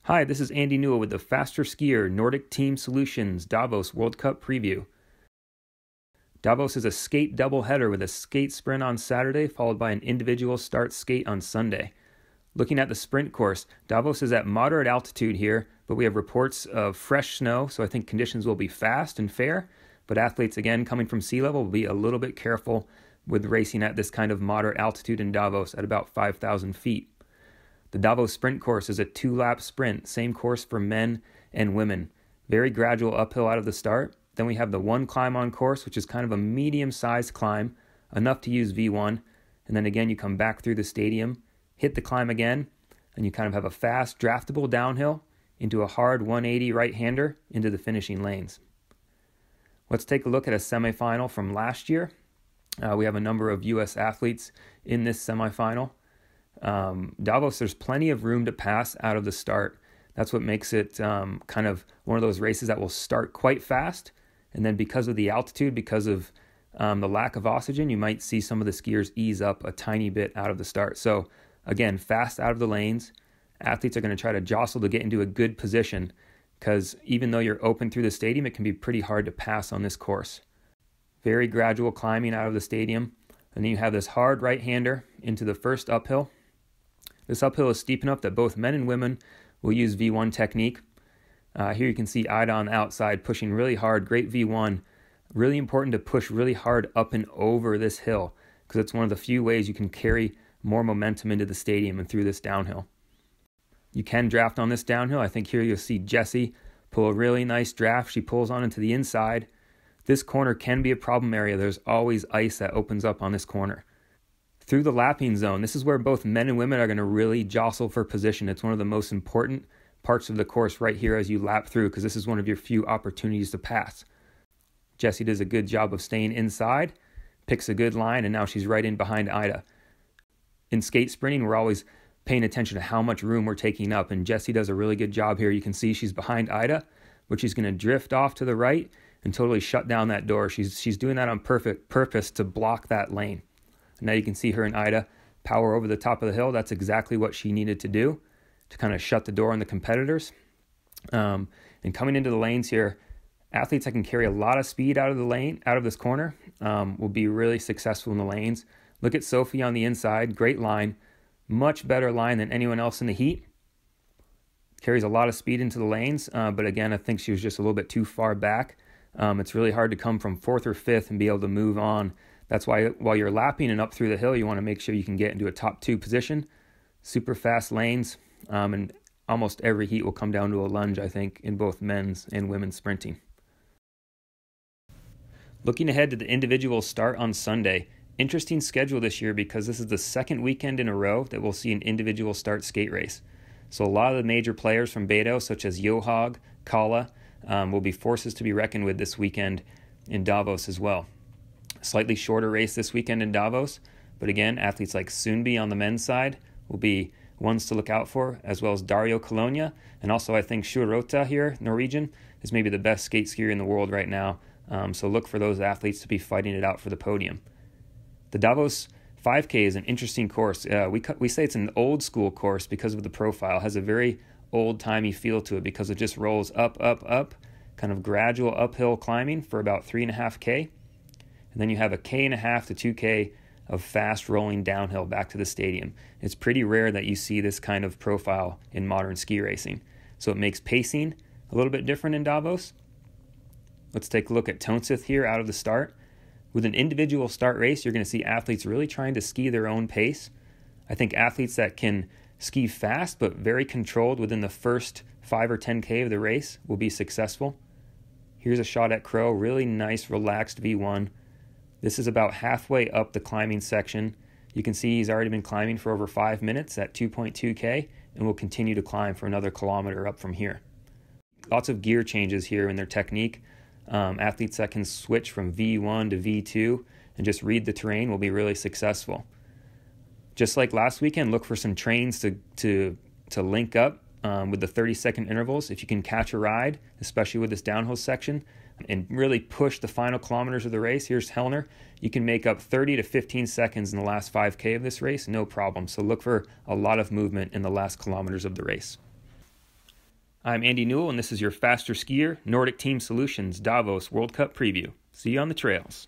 Hi, this is Andy Newell with the FasterSkier Nordic Team Solutions Davos World Cup preview. Davos is a skate doubleheader with a skate sprint on Saturday followed by an individual start skate on Sunday. Looking at the sprint course, Davos is at moderate altitude here, but we have reports of fresh snow, so I think conditions will be fast and fair, but athletes, again, coming from sea level will be a little bit careful with racing at this kind of moderate altitude in Davos at about 5,000 feet. The Davos sprint course is a 2-lap sprint, same course for men and women. Very gradual uphill out of the start. Then we have the one climb on course, which is kind of a medium-sized climb, enough to use V1. And then again, you come back through the stadium, hit the climb again, and you kind of have a fast, draftable downhill into a hard 180 right-hander into the finishing lanes. Let's take a look at a semifinal from last year. We have a number of U.S. athletes in this semifinal. Davos, there's plenty of room to pass out of the start. That's what makes it kind of one of those races that will start quite fast. And then because of the altitude, because of the lack of oxygen, you might see some of the skiers ease up a tiny bit out of the start. So again, fast out of the lanes. Athletes are going to try to jostle to get into a good position because even though you're open through the stadium, it can be pretty hard to pass on this course. Very gradual climbing out of the stadium. And then you have this hard right-hander into the first uphill. This uphill is steep enough that both men and women will use V1 technique. Here you can see Ida on the outside pushing really hard, great V1. Really important to push really hard up and over this hill because it's one of the few ways you can carry more momentum into the stadium and through this downhill. You can draft on this downhill. I think here you'll see Jessie pull a really nice draft. She pulls on into the inside. This corner can be a problem area. There's always ice that opens up on this corner. Through the lapping zone, this is where both men and women are going to really jostle for position. It's one of the most important parts of the course right here as you lap through because this is one of your few opportunities to pass. Jessie does a good job of staying inside, picks a good line, and now she's right in behind Ida. In skate sprinting, we're always paying attention to how much room we're taking up, and Jessie does a really good job here. You can see she's behind Ida, but she's going to drift off to the right and totally shut down that door. She's doing that on purpose to block that lane. Now you can see her and Ida power over the top of the hill. That's exactly what she needed to do to kind of shut the door on the competitors. And coming into the lanes here, athletes that can carry a lot of speed out of the lane, out of this corner, will be really successful in the lanes. Look at Sophie on the inside. Great line. Much better line than anyone else in the heat. Carries a lot of speed into the lanes. But again, I think she was just a little bit too far back. It's really hard to come from 4th or 5th and be able to move on. That's why while you're lapping and up through the hill, you want to make sure you can get into a top 2 position. Super fast lanes, and almost every heat will come down to a lunge, I think, in both men's and women's sprinting. Looking ahead to the individual start on Sunday, interesting schedule this year because this is the second weekend in a row that we'll see an individual start skate race. So a lot of the major players from Beto, such as Johaug, Kalla, will be forces to be reckoned with this weekend in Davos as well. Slightly shorter race this weekend in Davos, but again, athletes like Sundby on the men's side will be ones to look out for, as well as Dario Colonia, and also I think Sjurota here, Norwegian, is maybe the best skate skier in the world right now, so look for those athletes to be fighting it out for the podium. The Davos 5K is an interesting course. We say it's an old school course because of the profile. It has a very old-timey feel to it because it just rolls up, kind of gradual uphill climbing for about 3.5K. And then you have a 1.5K to 2K of fast rolling downhill back to the stadium. It's pretty rare that you see this kind of profile in modern ski racing. So it makes pacing a little bit different in Davos. Let's take a look at Tonseth here out of the start. With an individual start race, you're going to see athletes really trying to ski their own pace. I think athletes that can ski fast but very controlled within the first 5 or 10K of the race will be successful. Here's a shot at Crow, really nice relaxed V1. This is about halfway up the climbing section. You can see he's already been climbing for over 5 minutes at 2.2K and will continue to climb for another kilometer up from here. Lots of gear changes here in their technique. Athletes that can switch from V1 to V2 and just read the terrain will be really successful. Just like last weekend, look for some trains to link up with the 30-second intervals. If you can catch a ride, especially with this downhill section, and really push the final kilometers of the race. Here's Hellner. You can make up 30 to 15 seconds in the last 5K of this race, no problem. So look for a lot of movement in the last kilometers of the race. I'm Andy Newell, and this is your FasterSkier Nordic Team Solutions Davos World Cup preview. See you on the trails.